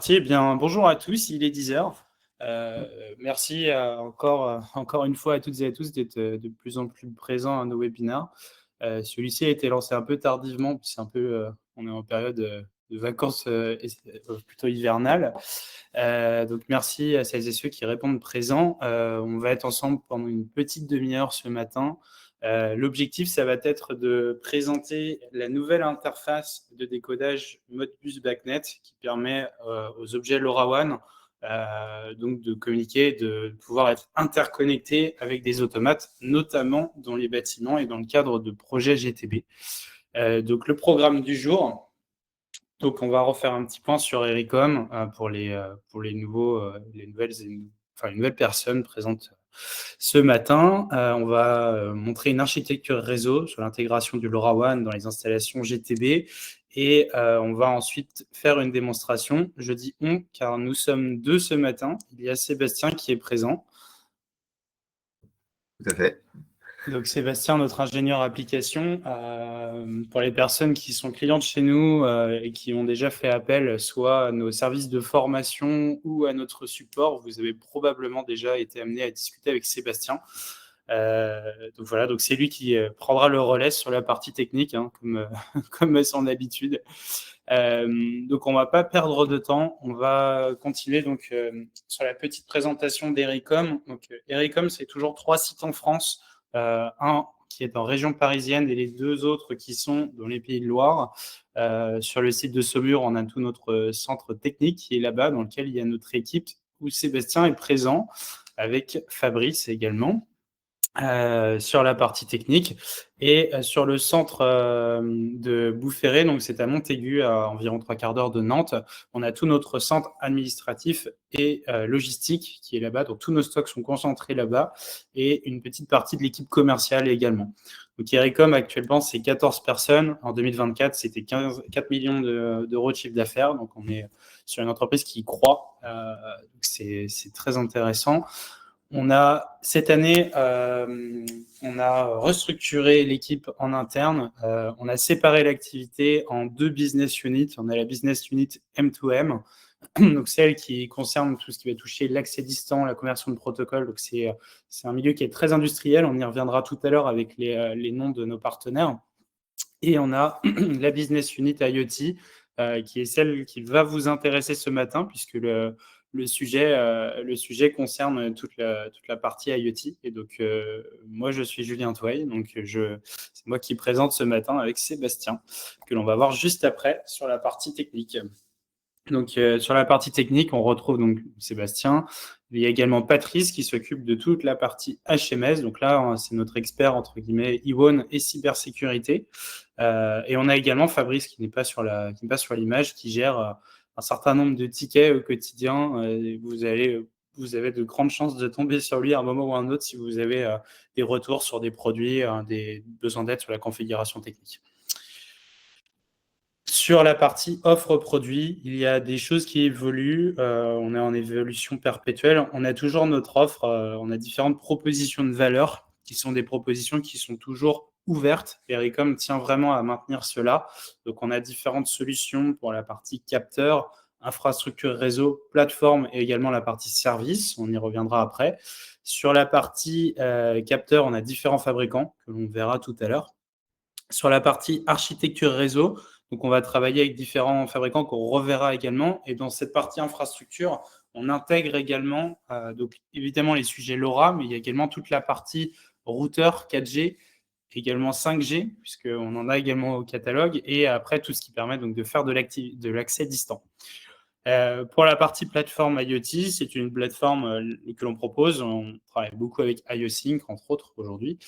Eh bien, bonjour à tous, il est 10 heures. Merci encore une fois à toutes et à tous d'être de plus en plus présents à nos webinaires. Celui-ci a été lancé un peu tardivement, puis on est en période de vacances plutôt hivernales. Donc merci à celles et ceux qui répondent présents. On va être ensemble pendant une petite demi-heure ce matin. L'objectif, ça va être de présenter la nouvelle interface de décodage Modbus BACnet qui permet aux objets LoRaWAN donc de communiquer, de pouvoir être interconnectés avec des automates, notamment dans les bâtiments et dans le cadre de projets GTB. Donc le programme du jour. Donc on va refaire un petit point sur Ericom pour les nouvelles personnes présentes ce matin. On va montrer une architecture réseau sur l'intégration du LoRaWAN dans les installations GTB et on va ensuite faire une démonstration. Je dis on car nous sommes deux ce matin. Il y a Sébastien qui est présent. Tout à fait. Donc Sébastien, notre ingénieur application, pour les personnes qui sont clientes chez nous et qui ont déjà fait appel soit à nos services de formation ou à notre support, vous avez probablement déjà été amené à discuter avec Sébastien. Donc voilà, donc c'est lui qui prendra le relais sur la partie technique, hein, comme à son habitude. Donc on va pas perdre de temps, on va continuer donc sur la petite présentation d'Ericom. Donc Ericom, c'est toujours 3 sites en France. Un qui est en région parisienne et les 2 autres qui sont dans les Pays de Loire. Sur le site de Saumur, on a tout notre centre technique qui est là-bas, dans lequel il y a notre équipe où Sébastien est présent, avec Fabrice également. Sur la partie technique et sur le centre de Boufféré, donc c'est à Montaigu, à environ 3/4 d'heure de Nantes. On a tout notre centre administratif et logistique qui est là-bas, donc tous nos stocks sont concentrés là-bas et une petite partie de l'équipe commerciale également. Donc Ericom actuellement c'est 14 personnes, en 2024 c'était 4 millions d'euros de chiffre d'affaires, donc on est sur une entreprise qui croît, c'est très intéressant. Cette année, on a restructuré l'équipe en interne. On a séparé l'activité en 2 business units. On a la business unit M2M, donc celle qui concerne tout ce qui va toucher l'accès distant, la conversion de protocole. Donc c'est un milieu qui est très industriel. On y reviendra tout à l'heure avec les noms de nos partenaires. Et on a la business unit IoT, qui est celle qui va vous intéresser ce matin, puisque le sujet concerne toute la partie IoT. Et donc, moi, je suis Julien Touaille, donc c'est moi qui présente ce matin avec Sébastien, que l'on va voir juste après sur la partie technique. Donc, sur la partie technique, on retrouve donc Sébastien. Il y a également Patrice qui s'occupe de toute la partie HMS. Donc là, c'est notre expert, entre guillemets, IWON et cybersécurité. Et on a également Fabrice qui n'est pas sur l'image, qui gère un certain nombre de tickets au quotidien. Vous avez de grandes chances de tomber sur lui à un moment ou à un autre si vous avez des retours sur des produits, des besoins d'aide sur la configuration technique. Sur la partie offre produit, il y a des choses qui évoluent. On est en évolution perpétuelle. On a toujours notre offre. On a différentes propositions de valeur qui sont des propositions qui sont toujours ouvertes. Ericom tient vraiment à maintenir cela. Donc, on a différentes solutions pour la partie capteur, infrastructure réseau, plateforme et également la partie service. On y reviendra après. Sur la partie capteur, on a différents fabricants que l'on verra tout à l'heure. Sur la partie architecture réseau, donc on va travailler avec différents fabricants qu'on reverra également. Et dans cette partie infrastructure, on intègre également, donc évidemment les sujets LoRa, mais il y a également toute la partie routeur 4G, également 5G, puisqu'on en a également au catalogue, et après tout ce qui permet donc de faire de l'accès distant. Pour la partie plateforme IoT, c'est une plateforme que l'on propose. On travaille beaucoup avec IoSync, entre autres, aujourd'hui,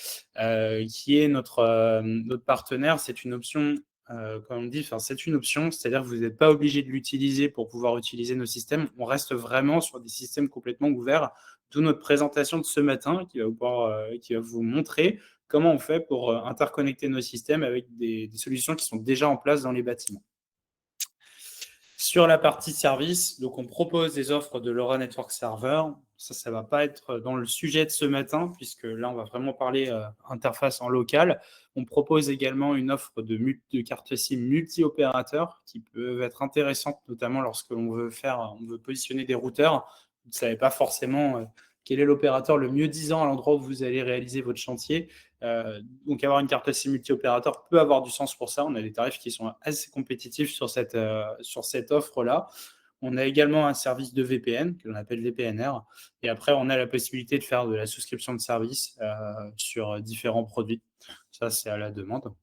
qui est notre partenaire. C'est une option, comme on dit, c'est une option, c'est-à-dire que vous n'êtes pas obligé de l'utiliser pour pouvoir utiliser nos systèmes. On reste vraiment sur des systèmes complètement ouverts, d'où notre présentation de ce matin qui va vous montrer comment on fait pour interconnecter nos systèmes avec des solutions qui sont déjà en place dans les bâtiments. Sur la partie service, donc on propose des offres de LoRa Network Server. Ça ne va pas être dans le sujet de ce matin, puisque là, on va vraiment parler interface en local. On propose également une offre de carte SIM multi-opérateurs qui peuvent être intéressantes, notamment lorsque on veut positionner des routeurs. Vous ne savez pas forcément quel est l'opérateur le mieux disant à l'endroit où vous allez réaliser votre chantier. Donc, avoir une carte SIM multi-opérateur peut avoir du sens pour ça. On a des tarifs qui sont assez compétitifs sur cette offre-là. On a également un service de VPN que l'on appelle VPNR. Et après, on a la possibilité de faire de la souscription de services sur différents produits. Ça, c'est à la demande.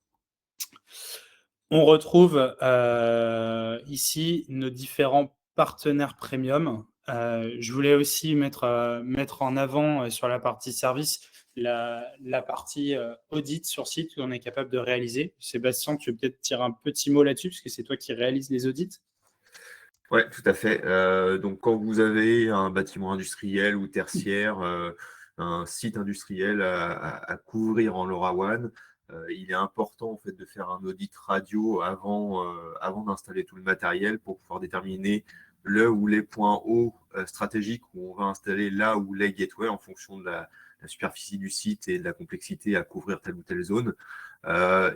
On retrouve ici nos différents partenaires premium. Je voulais aussi mettre en avant sur la partie service la partie audit sur site qu'on est capable de réaliser. Sébastien, tu veux peut-être tirer un petit mot là-dessus, parce que c'est toi qui réalises les audits. Oui, tout à fait. Donc, quand vous avez un bâtiment industriel ou tertiaire, un site industriel à couvrir en LoRaWAN, il est important en fait de faire un audit radio avant d'installer tout le matériel pour pouvoir déterminer le ou les points hauts stratégiques où on va installer là ou les gateways en fonction de la superficie du site et de la complexité à couvrir telle ou telle zone. Quand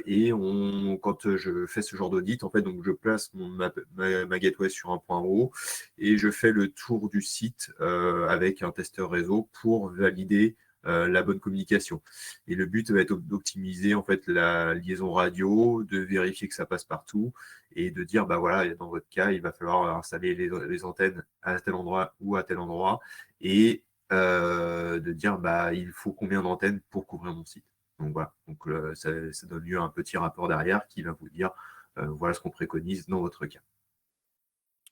je fais ce genre d'audit, en fait, donc je place ma gateway sur un point haut et je fais le tour du site avec un testeur réseau pour valider la bonne communication. Et le but va être d'optimiser en fait la liaison radio, de vérifier que ça passe partout et de dire bah voilà, dans votre cas, il va falloir installer les antennes à tel endroit ou à tel endroit et de dire bah il faut combien d'antennes pour couvrir mon site. Donc voilà, ça donne lieu à un petit rapport derrière qui va vous dire voilà ce qu'on préconise dans votre cas.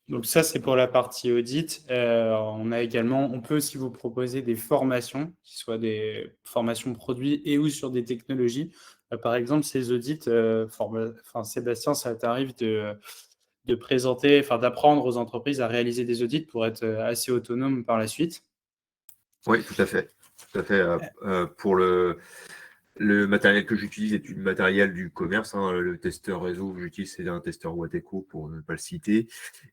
Donc ça, c'est pour la partie audit. On peut aussi vous proposer des formations, qui soient des formations produits et ou sur des technologies. Par exemple, ces audits, Sébastien, ça t'arrive de présenter, d'apprendre aux entreprises à réaliser des audits pour être assez autonome par la suite. Oui, tout à fait. Tout à fait. Pour le matériel que j'utilise est du matériel du commerce. Le testeur réseau que j'utilise, c'est un testeur Wateco pour ne pas le citer.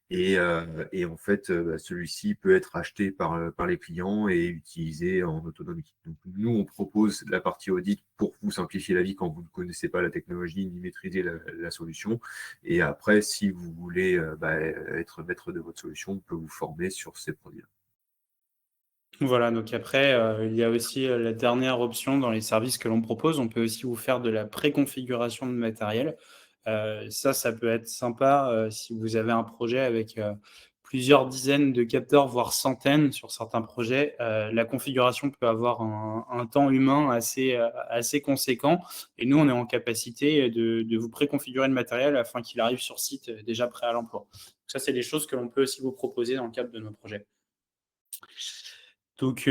Et en fait, celui-ci peut être acheté par les clients et utilisé en autonomie. Donc, nous, on propose la partie audit pour vous simplifier la vie quand vous ne connaissez pas la technologie ni maîtriser la solution. Et après, si vous voulez être maître de votre solution, on peut vous former sur ces produits-là. Voilà, donc après, il y a aussi la dernière option dans les services que l'on propose. On peut aussi vous faire de la préconfiguration de matériel. Ça peut être sympa si vous avez un projet avec plusieurs dizaines de capteurs, voire centaines sur certains projets. La configuration peut avoir un temps humain assez conséquent. Et nous, on est en capacité de vous préconfigurer le matériel afin qu'il arrive sur site déjà prêt à l'emploi. Ça, c'est des choses que l'on peut aussi vous proposer dans le cadre de nos projets. Donc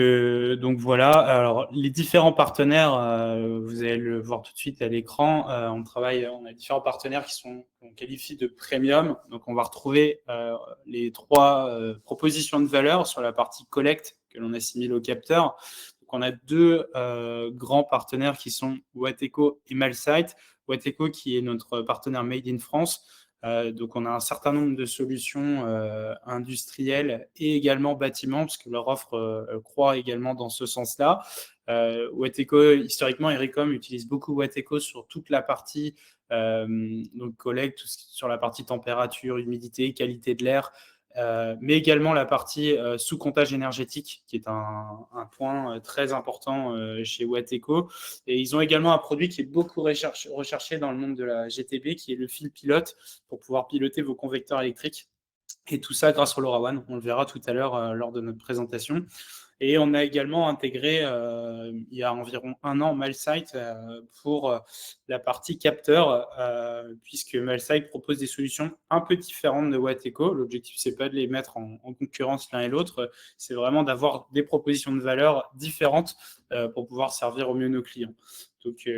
voilà, alors les différents partenaires, vous allez le voir tout de suite à l'écran, on a différents partenaires qu'on qualifie de premium. Donc on va retrouver les trois propositions de valeur sur la partie collecte que l'on assimile au capteur. Donc on a deux grands partenaires qui sont Wateco et Malsite. Wateco qui est notre partenaire Made in France. Donc, on a un certain nombre de solutions industrielles et également bâtiments, parce que leur offre croît également dans ce sens-là. Wateco, historiquement, Ericom utilise beaucoup Wateco sur toute la partie donc collecte, sur la partie température, humidité, qualité de l'air, mais également la partie sous-comptage énergétique, qui est un point très important chez Wateco. Et ils ont également un produit qui est beaucoup recherché dans le monde de la GTB, qui est le fil pilote, pour pouvoir piloter vos convecteurs électriques. Et tout ça grâce au LoRaWAN. On le verra tout à l'heure lors de notre présentation. Et on a également intégré, il y a environ un an, Malsite pour la partie capteur, puisque Malsite propose des solutions un peu différentes de Wateco. L'objectif, c'est pas de les mettre en concurrence l'un et l'autre, c'est vraiment d'avoir des propositions de valeur différentes pour pouvoir servir au mieux nos clients. Donc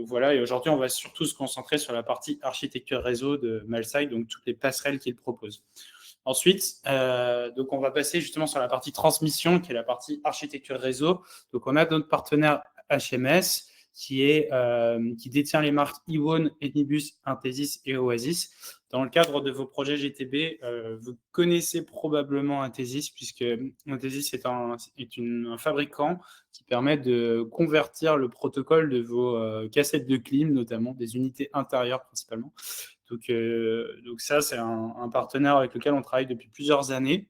voilà, et aujourd'hui, on va surtout se concentrer sur la partie architecture réseau de Malsite, donc toutes les passerelles qu'ils proposent. Ensuite, donc on va passer justement sur la partie transmission, qui est la partie architecture réseau. Donc, on a notre partenaire HMS, qui détient les marques Ewon, Enibus, Intesis et Oasis. Dans le cadre de vos projets GTB, vous connaissez probablement Intesis, puisque Intesis est un fabricant qui permet de convertir le protocole de vos cassettes de clim, notamment des unités intérieures principalement. Donc ça, c'est un partenaire avec lequel on travaille depuis plusieurs années,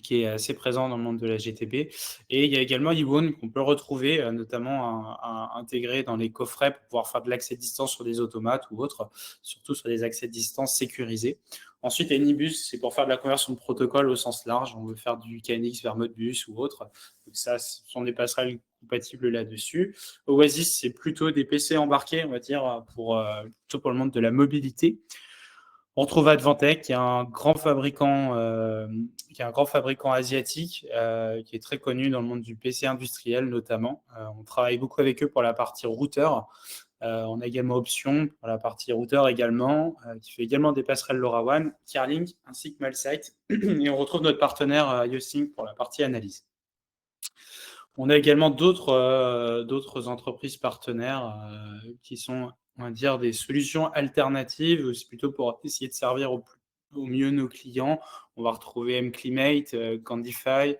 qui est assez présent dans le monde de la GTB. Et il y a également Ewon qu'on peut retrouver, notamment intégré dans les coffrets pour pouvoir faire de l'accès distance sur des automates ou autres, surtout sur des accès distance sécurisés. Ensuite, Enibus, c'est pour faire de la conversion de protocole au sens large. On veut faire du KNX vers Modbus ou autre. Donc ça, ce sont des passerelles compatibles là-dessus. Oasis, c'est plutôt des PC embarqués, on va dire, plutôt pour le monde de la mobilité. On retrouve Advantech, qui est un grand fabricant asiatique, qui est très connu dans le monde du PC industriel notamment. On travaille beaucoup avec eux pour la partie routeur. On a également Option pour la partie routeur également, qui fait également des passerelles LoRaWAN, Carlink ainsi que Malsite. Et on retrouve notre partenaire Yosync pour la partie analyse. On a également d'autres entreprises partenaires qui sont, on va dire, des solutions alternatives. C'est plutôt pour essayer de servir au mieux nos clients. On va retrouver mClimate, Candify,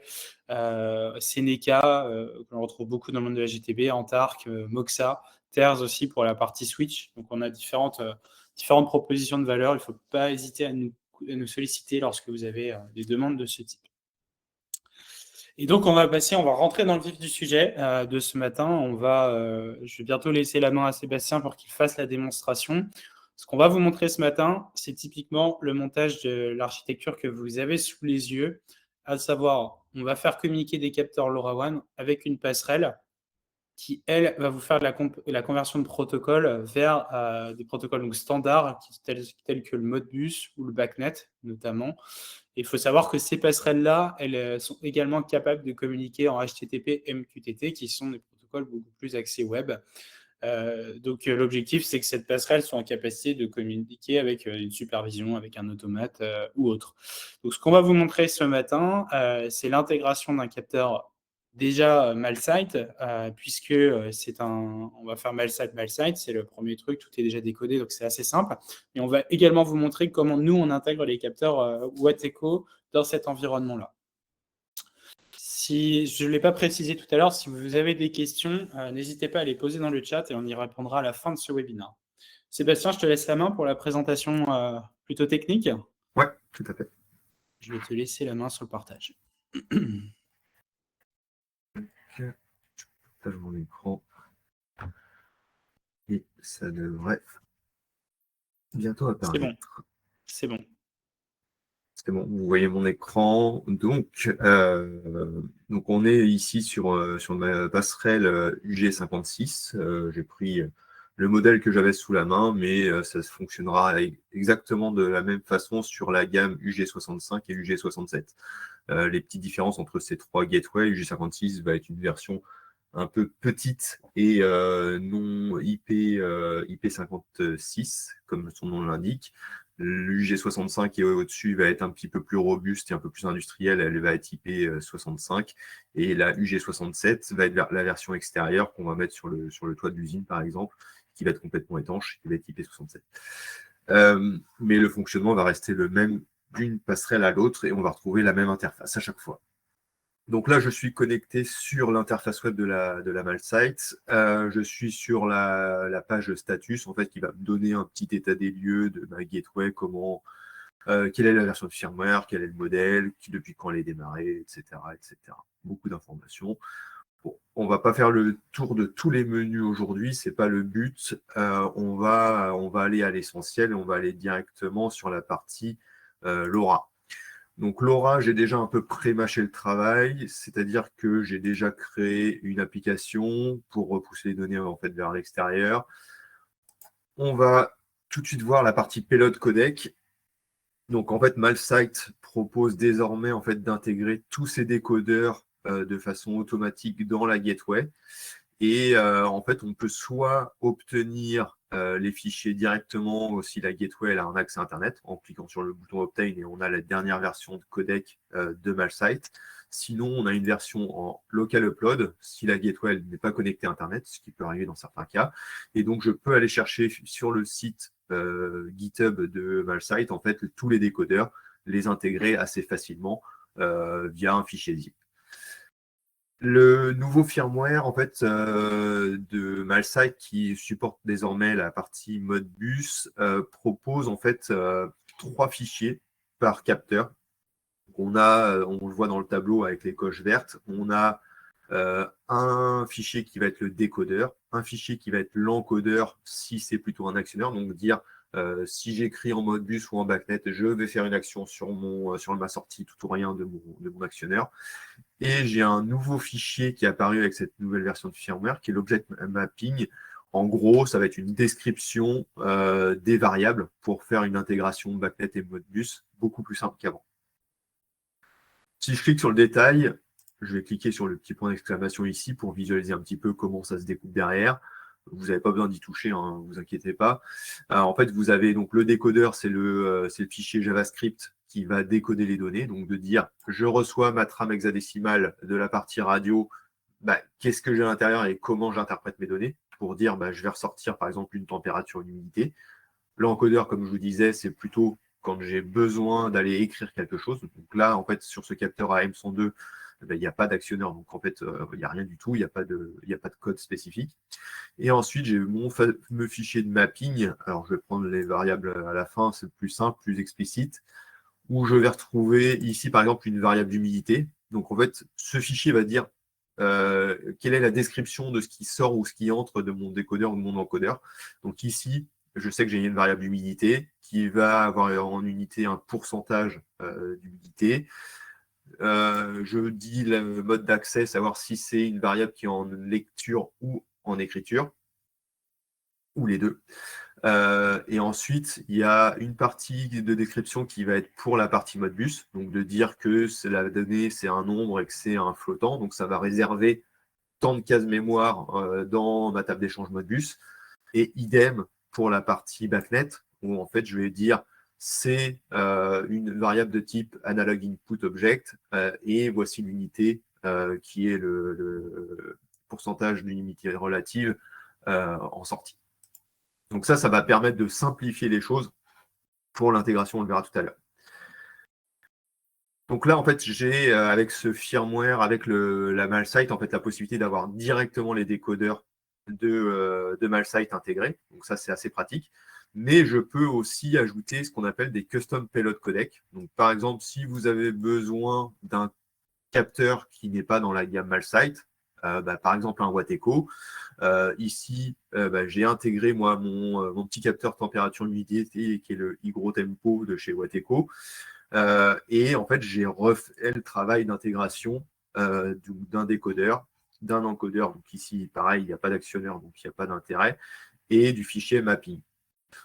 Seneca, que l'on retrouve beaucoup dans le monde de la GTB, Antarc, Moxa, TERS aussi pour la partie switch. Donc on a différentes propositions de valeur. Il ne faut pas hésiter à nous solliciter lorsque vous avez des demandes de ce type. Et donc, on va rentrer dans le vif du sujet de ce matin. Je vais bientôt laisser la main à Sébastien pour qu'il fasse la démonstration. Ce qu'on va vous montrer ce matin, c'est typiquement le montage de l'architecture que vous avez sous les yeux, à savoir, on va faire communiquer des capteurs LoRaWAN avec une passerelle qui, elle, va vous faire la conversion de protocoles vers des protocoles donc standards, tels que le Modbus ou le BACnet, notamment. Il faut savoir que ces passerelles-là, elles sont également capables de communiquer en HTTP MQTT, qui sont des protocoles beaucoup plus axés web. Donc, l'objectif, c'est que cette passerelle soit en capacité de communiquer avec une supervision, avec un automate ou autre. Donc, ce qu'on va vous montrer ce matin, c'est l'intégration d'un capteur déjà Malsite, puisque on va faire Malsite, c'est le premier truc, tout est déjà décodé, donc c'est assez simple. Et on va également vous montrer comment nous, on intègre les capteurs Watt-Echo dans cet environnement-là. Si je ne l'ai pas précisé tout à l'heure, si vous avez des questions, n'hésitez pas à les poser dans le chat et on y répondra à la fin de ce webinaire. Sébastien, je te laisse la main pour la présentation plutôt technique. Oui, tout à fait. Je vais te laisser la main sur le partage. Je partage mon écran. Et ça devrait bientôt apparaître. C'est bon. C'est bon, vous voyez mon écran. Donc on est ici sur ma passerelle UG56. J'ai pris le modèle que j'avais sous la main, mais ça fonctionnera exactement de la même façon sur la gamme UG65 et UG67. Les petites différences entre ces trois gateways, UG56 va être une version un peu petite et non IP56, comme son nom l'indique. L'UG65 qui est au-dessus va être un petit peu plus robuste et un peu plus industrielle, elle va être IP65. Et la UG67 va être la version extérieure qu'on va mettre sur le toit de l'usine, par exemple, qui va être complètement étanche, qui va être IP67. Mais le fonctionnement va rester le même d'une passerelle à l'autre et on va retrouver la même interface à chaque fois. Donc là, je suis connecté sur l'interface web de la Malsite. Je suis sur la page status, en fait, qui va me donner un petit état des lieux de ma gateway, quelle est la version de firmware, quel est le modèle, depuis quand elle est démarrée, etc., etc. Beaucoup d'informations. Bon, on ne va pas faire le tour de tous les menus aujourd'hui, ce n'est pas le but. On va aller à l'essentiel et on va aller directement sur la partie LoRa. Donc LoRa, j'ai déjà un peu pré-mâché le travail, c'est-à-dire que j'ai déjà créé une application pour repousser les données en fait vers l'extérieur. On va tout de suite voir la partie payload codec. Donc en fait, Malsite propose désormais en fait d'intégrer tous ces décodeurs de façon automatique dans la gateway. Et en fait, on peut soit obtenir les fichiers directement si la gateway elle a un accès Internet en cliquant sur le bouton Obtain et on a la dernière version de codec de Malsite. Sinon, on a une version en local upload si la gateway n'est pas connectée à Internet, ce qui peut arriver dans certains cas. Et donc, je peux aller chercher sur le site GitHub de Malsite en fait tous les décodeurs, les intégrer assez facilement via un fichier zip. Le nouveau firmware en fait, de Malsite qui supporte désormais la partie Modbus propose en fait 3 fichiers par capteur. Donc, on le voit dans le tableau avec les coches vertes, on a un fichier qui va être le décodeur, un fichier qui va être l'encodeur si c'est plutôt un actionneur, donc dire si j'écris en Modbus ou en backnet, je vais faire une action sur ma sortie tout ou rien de mon actionneur. Et j'ai un nouveau fichier qui est apparu avec cette nouvelle version de firmware, qui est l'object mapping. En gros, ça va être une description des variables pour faire une intégration backnet et Modbus beaucoup plus simple qu'avant. Si je clique sur le détail, je vais cliquer sur le petit point d'exclamation ici pour visualiser un petit peu comment ça se découpe derrière. Vous n'avez pas besoin d'y toucher, hein, ne vous inquiétez pas. En fait, vous avez donc le décodeur, c'est le fichier JavaScript qui va décoder les données, donc de dire je reçois ma trame hexadécimale de la partie radio, qu'est-ce que j'ai à l'intérieur et comment j'interprète mes données, pour dire je vais ressortir par exemple une température, une humidité. L'encodeur, comme je vous disais, c'est plutôt quand j'ai besoin d'aller écrire quelque chose. Donc là, en fait, sur ce capteur AM102, il n'y a pas d'actionneur, donc en fait, il n'y a rien du tout, il n'y a pas de code spécifique. Et ensuite, j'ai mon fameux fichier de mapping. Alors, je vais prendre les variables à la fin, c'est plus simple, plus explicite, où je vais retrouver ici, par exemple, une variable d'humidité. Donc, en fait, ce fichier va dire quelle est la description de ce qui sort ou ce qui entre de mon décodeur ou de mon encodeur. Donc ici, je sais que j'ai une variable d'humidité qui va avoir en unité un pourcentage d'humidité. Je dis le mode d'accès, savoir si c'est une variable qui est en lecture ou en écriture, ou les deux. Et ensuite, il y a une partie de description qui va être pour la partie Modbus, donc de dire que la donnée, c'est un nombre et que c'est un flottant, donc ça va réserver tant de cases mémoire dans ma table d'échange Modbus. Et idem pour la partie backnet, où en fait, je vais dire c'est une variable de type analog input object, et voici l'unité qui est le pourcentage d'une unité relative en sortie. Donc ça va permettre de simplifier les choses pour l'intégration, on le verra tout à l'heure. Donc là, en fait, j'ai, avec ce firmware, avec la Malsite, en fait, la possibilité d'avoir directement les décodeurs de Malsite intégrés. Donc ça, c'est assez pratique. Mais je peux aussi ajouter ce qu'on appelle des custom payload codec. Donc par exemple, si vous avez besoin d'un capteur qui n'est pas dans la gamme Malsite, par exemple un Wateco, ici, j'ai intégré moi mon petit capteur température humidité qui est le HygroTempo de chez Wateco. Et en fait, j'ai refait le travail d'intégration d'un décodeur, d'un encodeur. Donc ici, pareil, il n'y a pas d'actionneur, donc il n'y a pas d'intérêt, et du fichier mapping.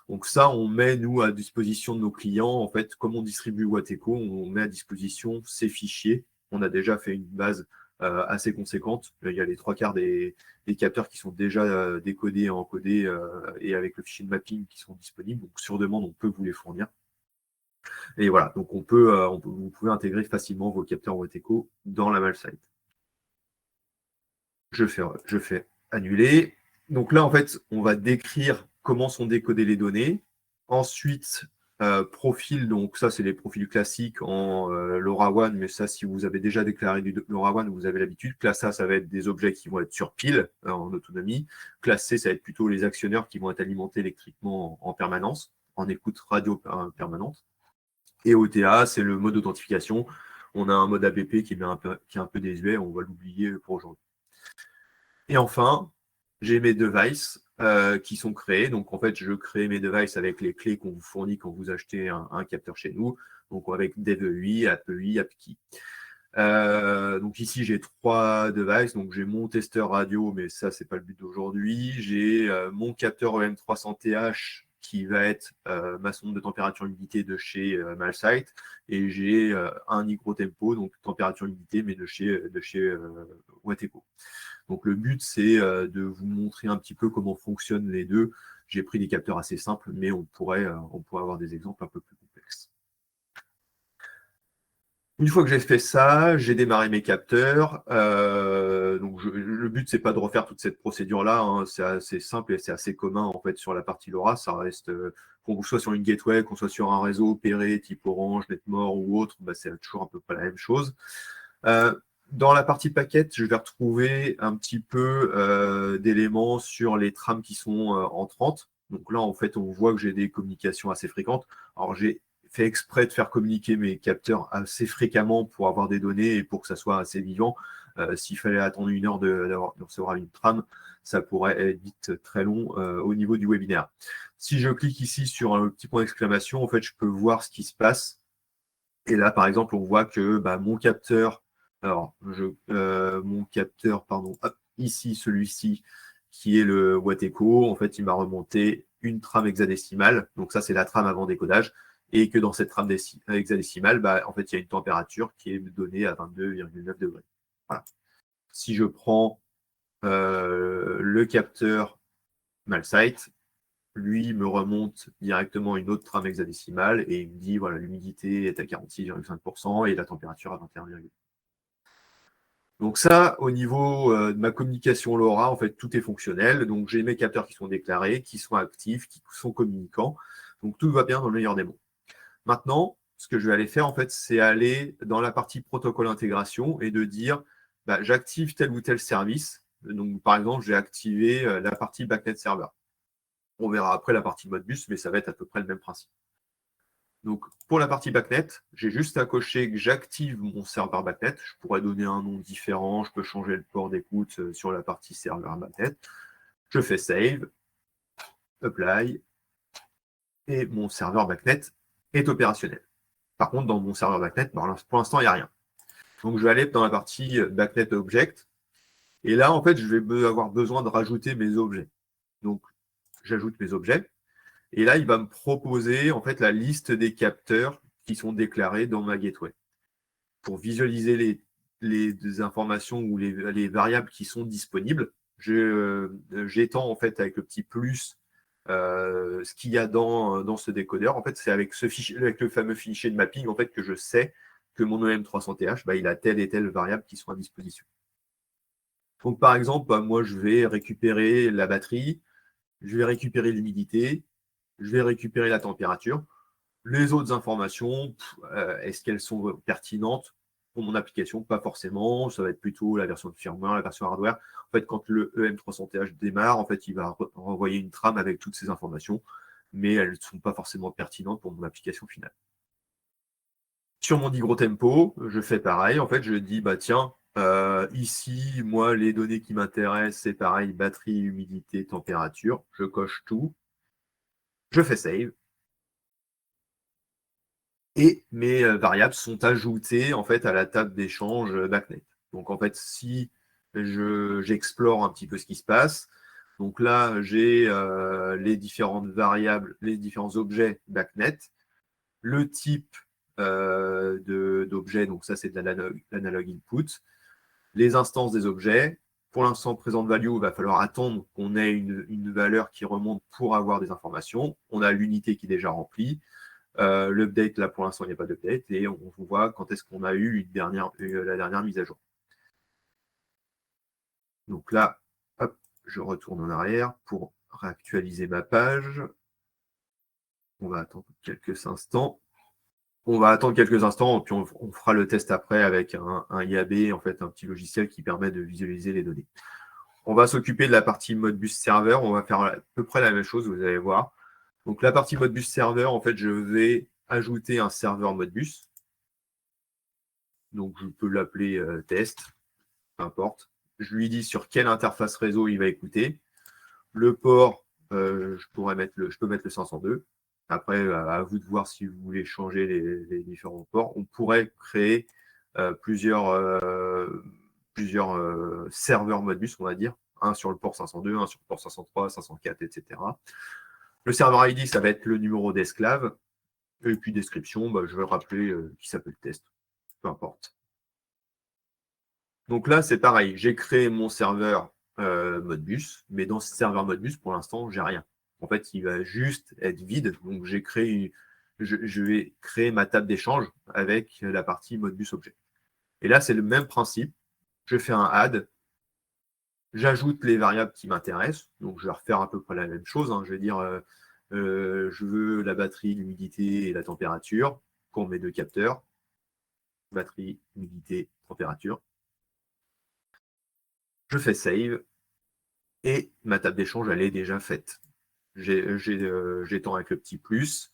Donc ça, on met, nous, à disposition de nos clients. En fait, comme on distribue Wateco, on met à disposition ces fichiers. On a déjà fait une base assez conséquente. Il y a les 3/4 des capteurs qui sont déjà décodés et encodés et avec le fichier de mapping qui sont disponibles. Donc sur demande, on peut vous les fournir. Et voilà, donc vous pouvez intégrer facilement vos capteurs Wateco dans la Malsite. Je fais annuler. Donc là, en fait, on va décrire comment sont décodées les données. Ensuite, profil, donc ça, c'est les profils classiques en LoRaWAN, mais ça, si vous avez déjà déclaré du LoRaWAN, vous avez l'habitude. Classe A, ça va être des objets qui vont être sur pile en autonomie. Classe C, ça va être plutôt les actionneurs qui vont être alimentés électriquement en permanence, en écoute radio permanente. Et OTA, c'est le mode d'authentification. On a un mode APP qui est un peu désuet, on va l'oublier pour aujourd'hui. Et enfin, j'ai mes devices qui sont créés. Donc, en fait, je crée mes devices avec les clés qu'on vous fournit quand vous achetez un capteur chez nous. Donc, avec DevEI, AppEI, AppKey. Donc ici, j'ai 3 devices. Donc, j'ai mon testeur radio, mais ça, c'est pas le but d'aujourd'hui. J'ai mon capteur EM300TH qui va être ma sonde de température humidité de chez Malsite. Et j'ai un HygroTempo, donc température humidité, mais de chez Wateco. Donc, le but, c'est de vous montrer un petit peu comment fonctionnent les deux. J'ai pris des capteurs assez simples, mais on pourrait avoir des exemples un peu plus complexes. Une fois que j'ai fait ça, j'ai démarré mes capteurs. Donc le but, c'est pas de refaire toute cette procédure-là. Hein. C'est assez simple et c'est assez commun en fait sur la partie LoRa. Ça reste qu'on soit sur une gateway, qu'on soit sur un réseau opéré type Orange, Netmore ou autre, bah, c'est toujours à peu près la même chose. Dans la partie paquet, je vais retrouver un petit peu d'éléments sur les trames qui sont entrantes. Donc là, en fait, on voit que j'ai des communications assez fréquentes. Alors, j'ai fait exprès de faire communiquer mes capteurs assez fréquemment pour avoir des données et pour que ça soit assez vivant. S'il fallait attendre 1 heure de recevoir une trame, ça pourrait être vite très long au niveau du webinaire. Si je clique ici sur un petit point d'exclamation, en fait, je peux voir ce qui se passe. Et là, par exemple, on voit que mon capteur, mon capteur, pardon, hop, ici, celui-ci, qui est le Watt Echo, en fait, il m'a remonté une trame hexadécimale. Donc ça, c'est la trame avant décodage. Et que dans cette trame hexadécimale, en fait, il y a une température qui est donnée à 22,9 degrés. Voilà. Si je prends le capteur MalSite, lui me remonte directement une autre trame hexadécimale et il me dit voilà, l'humidité est à 46,5% et la température à 21,8. Donc ça, au niveau de ma communication LoRa, en fait, tout est fonctionnel. Donc j'ai mes capteurs qui sont déclarés, qui sont actifs, qui sont communicants. Donc tout va bien dans le meilleur des mondes. Maintenant, ce que je vais aller faire, en fait, c'est aller dans la partie protocole intégration et de dire j'active tel ou tel service. Donc, par exemple, j'ai activé la partie backnet server. On verra après la partie Modbus, mais ça va être à peu près le même principe. Donc, pour la partie backnet, j'ai juste à cocher que j'active mon serveur backnet. Je pourrais donner un nom différent, je peux changer le port d'écoute sur la partie serveur backnet. Je fais save, apply, et mon serveur backnet est opérationnel. Par contre, dans mon serveur backnet, pour l'instant, il n'y a rien. Donc, je vais aller dans la partie backnet object. Et là, en fait, je vais avoir besoin de rajouter mes objets. Donc, j'ajoute mes objets. Et là, il va me proposer en fait la liste des capteurs qui sont déclarés dans ma gateway. Pour visualiser les informations ou les variables qui sont disponibles, j'étends en fait avec le petit plus ce qu'il y a dans ce décodeur. En fait, c'est avec le fameux fichier de mapping en fait que je sais que mon EM300TH, il a telle et telle variable qui sont à disposition. Donc, par exemple, moi, je vais récupérer la batterie, je vais récupérer l'humidité, je vais récupérer la température. Les autres informations, est-ce qu'elles sont pertinentes pour mon application? Pas forcément. Ça va être plutôt la version de firmware, la version hardware. En fait, quand le EM300TH démarre, en fait, il va renvoyer une trame avec toutes ces informations, mais elles ne sont pas forcément pertinentes pour mon application finale. Sur mon Digrotempo, je fais pareil. En fait, je dis, tiens, ici, moi, les données qui m'intéressent, c'est pareil, batterie, humidité, température. Je coche tout. Je fais save. Et mes variables sont ajoutées en fait à la table d'échange backnet. Donc en fait, si j'explore un petit peu ce qui se passe, donc là j'ai les différentes variables, les différents objets backnet, le type d'objet, donc ça c'est de l'analogue input, les instances des objets. Pour l'instant, present value, il va falloir attendre qu'on ait une valeur qui remonte pour avoir des informations. On a l'unité qui est déjà remplie. L'update, là, pour l'instant, il n'y a pas d'update. Et on voit quand est-ce qu'on a eu la dernière mise à jour. Donc là, hop, je retourne en arrière pour réactualiser ma page. On va attendre quelques instants. Puis on fera le test après avec un IAB, en fait, un petit logiciel qui permet de visualiser les données. On va s'occuper de la partie Modbus Server. On va faire à peu près la même chose, vous allez voir. Donc la partie Modbus Server, en fait, je vais ajouter un serveur Modbus. Donc je peux l'appeler test, peu importe. Je lui dis sur quelle interface réseau il va écouter. Le port, je peux mettre le 502. Après, à vous de voir si vous voulez changer les différents ports. On pourrait créer plusieurs serveurs Modbus, on va dire. Un sur le port 502, un sur le port 503, 504, etc. Le serveur ID, ça va être le numéro d'esclave. Et puis description, je vais rappeler qui s'appelle test. Peu importe. Donc là, c'est pareil. J'ai créé mon serveur Modbus, mais dans ce serveur Modbus, pour l'instant, j'ai rien. En fait, il va juste être vide. Donc, je vais créer ma table d'échange avec la partie Modbus objet. Et là, c'est le même principe. Je fais un add. J'ajoute les variables qui m'intéressent. Donc, je vais refaire à peu près la même chose, hein. Je vais dire, je veux la batterie, l'humidité et la température pour mes deux capteurs. Batterie, humidité, température. Je fais save et ma table d'échange, elle est déjà faite. J'étends avec le petit plus.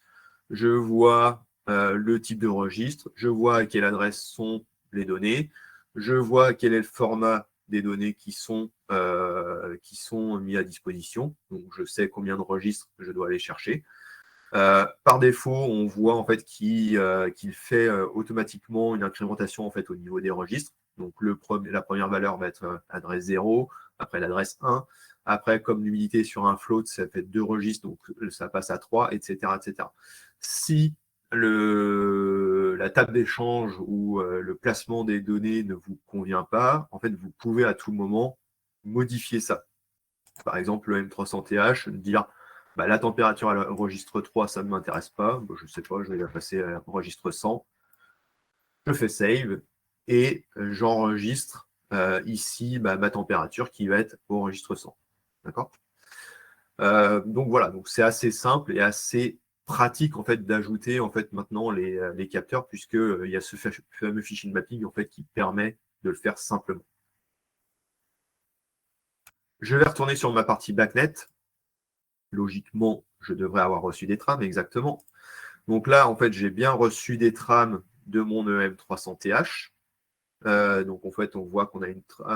Je vois le type de registre. Je vois à quelle adresse sont les données. Je vois quel est le format des données qui sont mis à disposition. Donc, je sais combien de registres je dois aller chercher. Par défaut, on voit en fait qu'il fait automatiquement une incrémentation en fait, au niveau des registres. Donc, la première valeur va être adresse 0, après l'adresse 1. Après, comme l'humidité sur un float, ça fait 2 registres, donc ça passe à 3, etc. etc. Si la table d'échange ou le placement des données ne vous convient pas, en fait, vous pouvez à tout moment modifier ça. Par exemple, le M300TH, dire bah, la température à registre 3, ça ne m'intéresse pas. Bon, je ne sais pas, je vais la passer à registre 100. Je fais save et j'enregistre ici ma température qui va être au registre 100. D'accord. Donc voilà, donc c'est assez simple et assez pratique en fait d'ajouter en fait maintenant les capteurs puisque il y a ce fameux fichier de mapping en fait qui permet de le faire simplement. Je vais retourner sur ma partie BACnet. Logiquement, je devrais avoir reçu des trames exactement. Donc là, en fait, j'ai bien reçu des trames de mon EM300TH. Donc en fait, on voit qu'on a,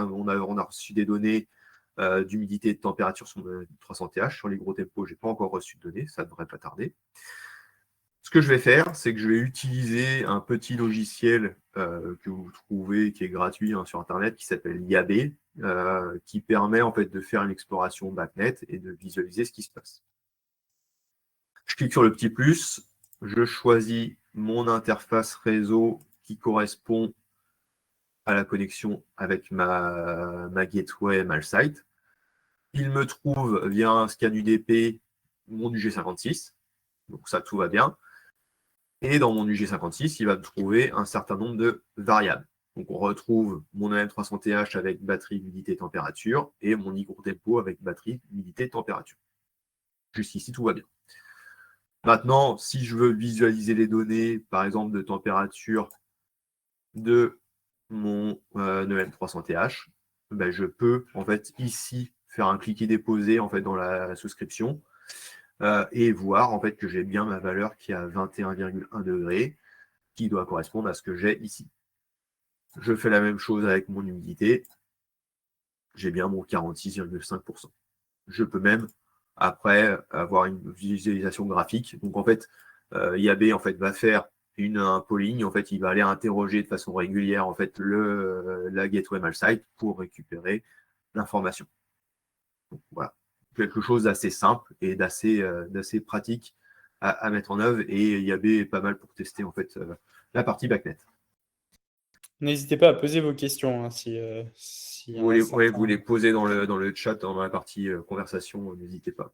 on a reçu des données d'humidité et de température sur le EM300TH. Sur les gros tempos, je n'ai pas encore reçu de données, ça ne devrait pas tarder. Ce que je vais faire, c'est que je vais utiliser un petit logiciel que vous trouvez, qui est gratuit hein, sur Internet, qui s'appelle Yabe, qui permet en fait de faire une exploration BACnet et de visualiser ce qui se passe. Je clique sur le petit plus, je choisis mon interface réseau qui correspond à la connexion avec ma gateway MalSite. Il me trouve via un scan UDP mon UG56, donc ça tout va bien. Et dans mon UG56, il va me trouver un certain nombre de variables. Donc on retrouve mon AM300TH avec batterie, humidité, température et mon hygrotempo avec batterie, humidité, température. Jusqu'ici, tout va bien. Maintenant, si je veux visualiser les données, par exemple, de température de mon EM300TH, ben, je peux en fait ici faire un cliquer-déposer en fait, dans la souscription et voir en fait que j'ai bien ma valeur qui est à 21,1 degrés, qui doit correspondre à ce que j'ai ici. Je fais la même chose avec mon humidité. J'ai bien mon 46,5%. Je peux même après avoir une visualisation graphique. Donc en fait, Yabe en fait va faire un polling. En fait, il va aller interroger de façon régulière en fait la gateway MalSite pour récupérer l'information. Donc voilà, quelque chose d'assez simple et d'assez pratique à mettre en œuvre. Et Yabe est pas mal pour tester en fait la partie BACnet. N'hésitez pas à poser vos questions hein, s'il y en a certains. Vous les posez dans le chat, dans la partie conversation, n'hésitez pas.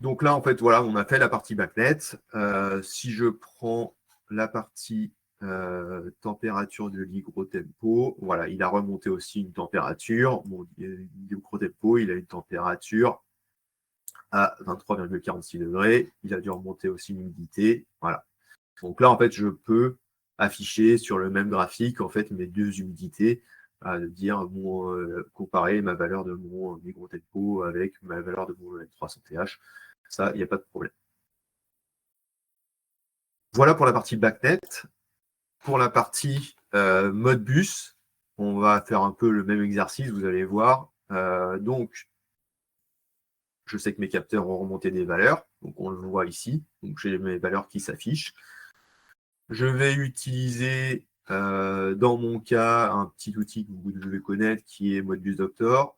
Donc là, en fait, voilà, on a fait la partie BACnet. Si je prends la partie température de l'hygrotempo, voilà, il a remonté aussi une température. Bon, l'hygrotempo, il a une température à 23,46 degrés. Il a dû remonter aussi l'humidité. Voilà. Donc là, en fait, je peux afficher sur le même graphique en fait mes deux humidités, à dire comparer ma valeur de mon hygrotempo avec ma valeur de mon M300TH. Ça, il n'y a pas de problème. Voilà pour la partie BACnet. Pour la partie Modbus, on va faire un peu le même exercice, vous allez voir. Donc, je sais que mes capteurs ont remonté des valeurs, donc on le voit ici. Donc, j'ai mes valeurs qui s'affichent. Je vais utiliser, dans mon cas, un petit outil que vous devez connaître qui est Modbus Doctor.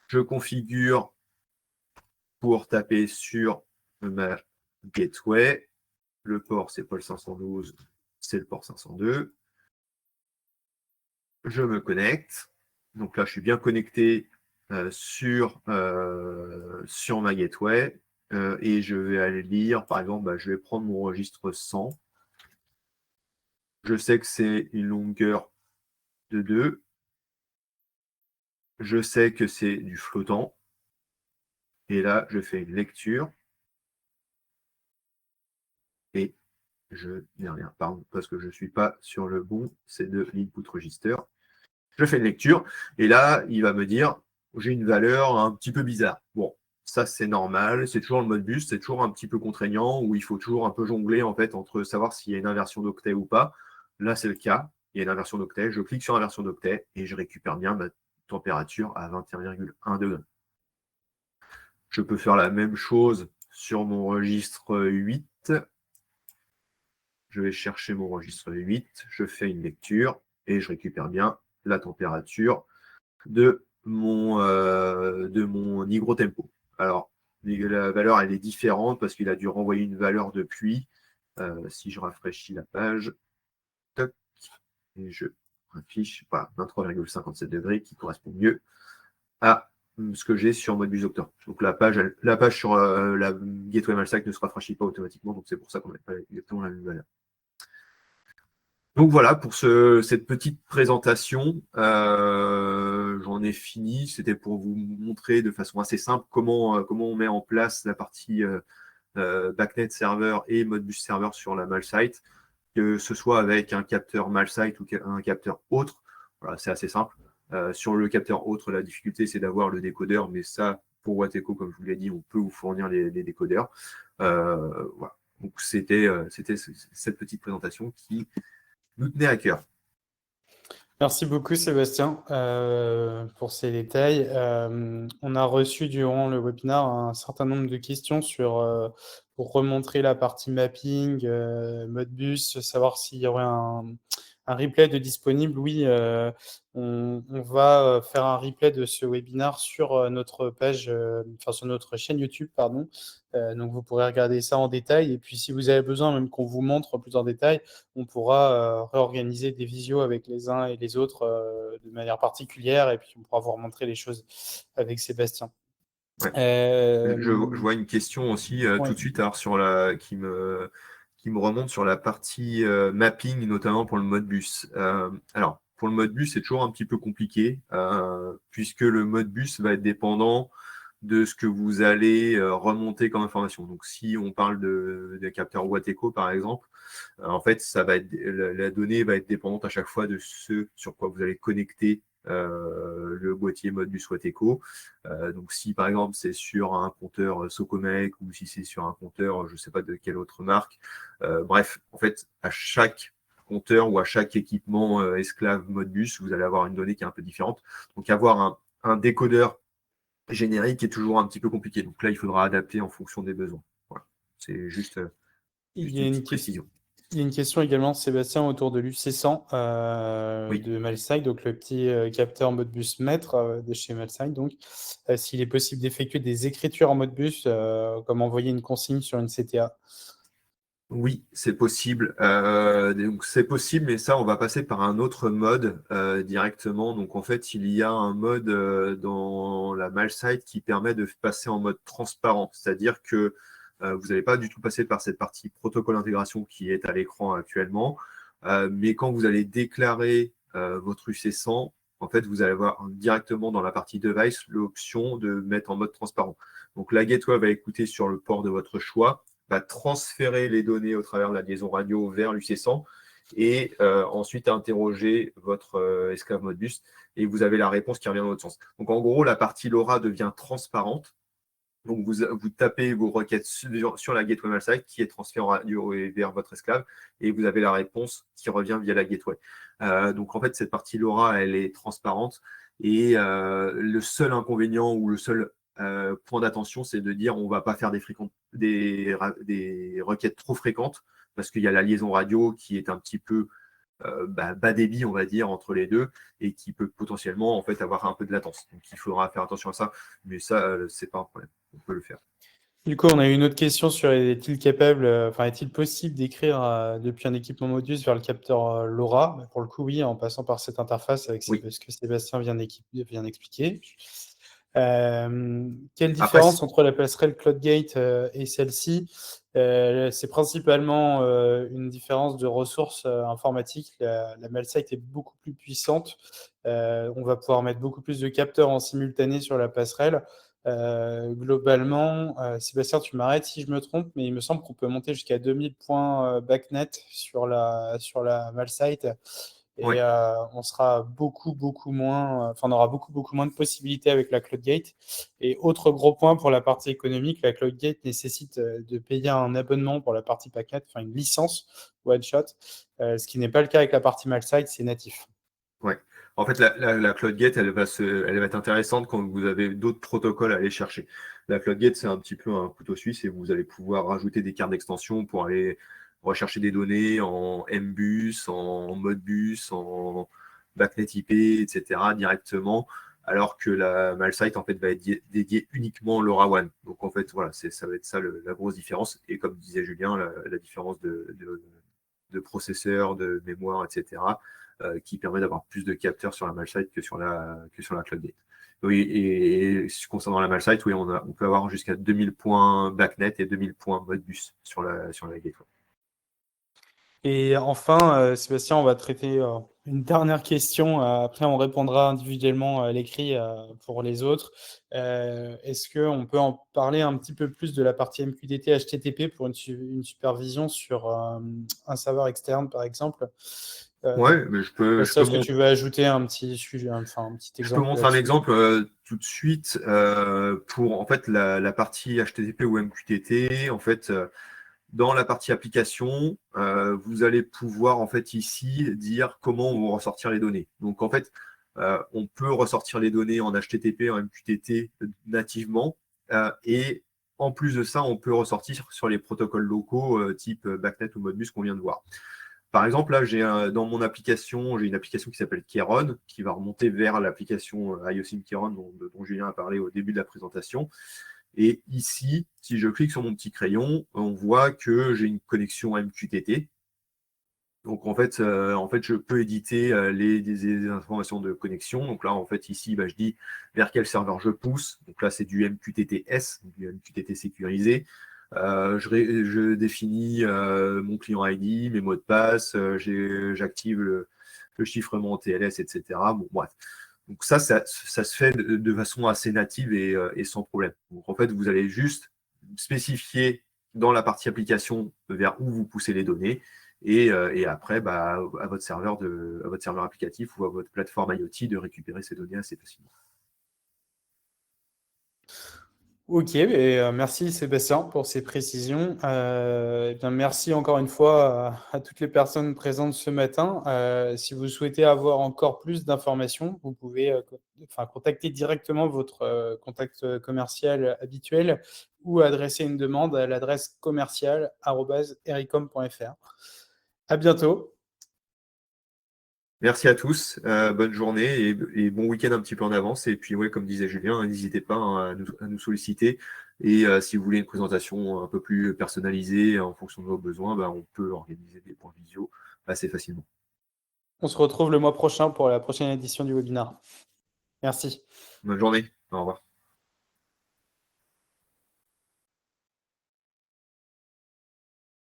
Je configure pour taper sur ma gateway. Le port, c'est pas le 512, c'est le port 502. Je me connecte. Donc là, je suis bien connecté sur ma gateway et je vais aller lire, par exemple, je vais prendre mon registre 100. Je sais que c'est une longueur de 2. Je sais que c'est du flottant. Et là, je fais une lecture. Et je n'ai rien, pardon, parce que je ne suis pas sur le bon, c'est de l'input register. Je fais une lecture, et là, il va me dire, j'ai une valeur un petit peu bizarre. Bon, ça, c'est normal, c'est toujours le mode bus, c'est toujours un petit peu contraignant, où il faut toujours un peu jongler, en fait, entre savoir s'il y a une inversion d'octet ou pas. Là, c'est le cas, il y a une inversion d'octet, je clique sur inversion d'octet, et je récupère bien ma température à 21,1 degrés. Je peux faire la même chose sur mon registre 8. Je vais chercher mon registre 8, je fais une lecture et je récupère bien la température de mon hygrotempo. Alors, la valeur, elle est différente parce qu'il a dû renvoyer une valeur depuis. Si je rafraîchis la page, toc, et je affiche 23,57 degrés qui correspond mieux à ce que j'ai sur Modbus Octor. Donc la page sur la Gateway Malsite ne se rafraîchit pas automatiquement, donc c'est pour ça qu'on n'a pas exactement la même valeur. Donc voilà pour cette petite présentation. J'en ai fini. C'était pour vous montrer de façon assez simple comment on met en place la partie BACnet serveur et Modbus serveur sur la Malsite, que ce soit avec un capteur Malsite ou un capteur autre. Voilà, c'est assez simple. Sur le capteur autre, la difficulté, c'est d'avoir le décodeur, mais ça, pour Wateco, comme je vous l'ai dit, on peut vous fournir les décodeurs. Voilà. Donc c'était cette petite présentation qui nous tenait à cœur. Merci beaucoup Sébastien pour ces détails. On a reçu durant le webinaire un certain nombre de questions pour remontrer la partie mapping, Modbus, savoir s'il y aurait un replay de disponible. Oui, on va faire un replay de ce webinaire sur notre page, sur notre chaîne YouTube, pardon. Donc vous pourrez regarder ça en détail. Et puis si vous avez besoin même qu'on vous montre plus en détail, on pourra réorganiser des visios avec les uns et les autres de manière particulière, et puis on pourra vous remontrer les choses avec Sébastien. Ouais. Je vois une question aussi tout de suite alors, qui me remonte sur la partie mapping, notamment pour le Modbus. Alors, pour le Modbus, c'est toujours un petit peu compliqué, puisque le Modbus va être dépendant de ce que vous allez remonter comme information. Donc, si on parle des capteurs Wateco, par exemple, en fait, la donnée va être dépendante à chaque fois de ce sur quoi vous allez connecter le boîtier Modbus Wateco. Donc, si par exemple c'est sur un compteur Socomec ou si c'est sur un compteur, je ne sais pas de quelle autre marque, bref, en fait, à chaque compteur ou à chaque équipement esclave Modbus, vous allez avoir une donnée qui est un peu différente. Donc, avoir un décodeur générique est toujours un petit peu compliqué. Donc là, il faudra adapter en fonction des besoins. Voilà. C'est juste Il une y a petite précision. Il y a une question également, Sébastien, autour de l'UC100 Oui. de Malsite, donc le petit capteur Modbus maître de chez Malsite. Donc, s'il est possible d'effectuer des écritures en Modbus, comme envoyer une consigne sur une CTA. Oui, c'est possible. Donc c'est possible, mais ça, on va passer par un autre mode directement. Donc en fait, il y a un mode dans la Malsite qui permet de passer en mode transparent, c'est-à-dire que vous n'allez pas du tout passer par cette partie protocole intégration qui est à l'écran actuellement, mais quand vous allez déclarer votre UC100, en fait, vous allez avoir directement dans la partie device l'option de mettre en mode transparent. Donc la gateway va écouter sur le port de votre choix, va transférer les données au travers de la liaison radio vers l'UC100 et ensuite interroger votre esclave Modbus et vous avez la réponse qui revient dans votre sens. Donc en gros, la partie LoRa devient transparente. Donc vous tapez vos requêtes sur la gateway Malsite qui est transférée en radio vers votre esclave et vous avez la réponse qui revient via la gateway. Donc en fait, cette partie LoRa, elle est transparente et le seul inconvénient ou le seul point d'attention, c'est de dire on ne va pas faire des requêtes trop fréquentes parce qu'il y a la liaison radio qui est un petit peu bas débit, on va dire, entre les deux et qui peut potentiellement en fait avoir un peu de latence. Donc il faudra faire attention à ça, mais ça, c'est pas un problème. On peut le faire. Du coup, on a eu une autre question sur est-il possible d'écrire depuis un équipement Modbus vers le capteur LoRa? Bah, pour le coup, oui, en passant par cette interface avec Oui. ce que Sébastien vient d'expliquer. Quelle Après, différence entre la passerelle CloudGate et celle-ci? C'est principalement une différence de ressources informatiques. La MailSite est beaucoup plus puissante. On va pouvoir mettre beaucoup plus de capteurs en simultané sur la passerelle. Globalement, Sébastien, tu m'arrêtes si je me trompe, mais il me semble qu'on peut monter jusqu'à 2000 points BACnet sur la MailSite et ouais. on sera beaucoup moins, on aura beaucoup moins de possibilités avec la CloudGate. Et autre gros point pour la partie économique, la CloudGate nécessite de payer un abonnement pour la partie BACnet, enfin une licence one shot, ce qui n'est pas le cas avec la partie MailSite, c'est natif. Ouais. En fait, la CloudGate, elle va être intéressante quand vous avez d'autres protocoles à aller chercher. La CloudGate, c'est un petit peu un couteau suisse et vous allez pouvoir rajouter des cartes d'extension pour aller rechercher des données en MBus, en Modbus, en BACnet IP, etc. directement, alors que la MailSite, en fait, va être dédiée uniquement au LoRaWAN. Donc, en fait, voilà, ça va être ça la grosse différence. Et comme disait Julien, la différence de processeur, de mémoire, etc., qui permet d'avoir plus de capteurs sur la MailSite que sur la CloudGate. Oui, et concernant la MailSite, oui, on peut avoir jusqu'à 2000 points BACnet et 2000 points Modbus sur la gateway. Et enfin, Sébastien, on va traiter une dernière question. Après, on répondra individuellement à l'écrit pour les autres. Est-ce qu'on peut en parler un petit peu plus de la partie MQTT HTTP pour une supervision sur un serveur externe, par exemple? Ouais, mais Est-ce que tu veux ajouter un petit sujet, enfin un petit je peux exemple montrer un là-dessus? exemple tout de suite pour en fait la partie HTTP ou MQTT. En fait, dans la partie application, vous allez pouvoir en fait ici dire comment on va ressortir les données. Donc en fait, on peut ressortir les données en HTTP, en MQTT nativement, et en plus de ça, on peut ressortir sur les protocoles locaux type BACnet ou Modbus qu'on vient de voir. Par exemple, là, dans mon application, j'ai une application qui s'appelle Keron, qui va remonter vers l'application IOSIM Keron dont Julien a parlé au début de la présentation. Et ici, si je clique sur mon petit crayon, on voit que j'ai une connexion MQTT. Donc en fait, je peux éditer des informations de connexion. Donc là, en fait, ici, je dis vers quel serveur je pousse. Donc là, c'est du MQTT-S, du MQTT sécurisé. Je définis mon client ID, mes mots de passe, j'active le chiffrement TLS, etc. Bon, bref. Donc ça se fait de façon assez native et sans problème. Donc en fait, vous allez juste spécifier dans la partie application vers où vous poussez les données et après, à votre serveur applicatif ou à votre plateforme IoT de récupérer ces données assez facilement. Ok, merci Sébastien pour ces précisions. Merci encore une fois à toutes les personnes présentes ce matin. Si vous souhaitez avoir encore plus d'informations, vous pouvez contacter directement votre contact commercial habituel ou adresser une demande à l'adresse commerciale@ericom.fr. À bientôt. Merci à tous, bonne journée et bon week-end un petit peu en avance. Et puis, ouais, comme disait Julien, n'hésitez pas à nous solliciter. Et si vous voulez une présentation un peu plus personnalisée en fonction de vos besoins, on peut organiser des points visio assez facilement. On se retrouve le mois prochain pour la prochaine édition du webinaire. Merci. Bonne journée, au revoir.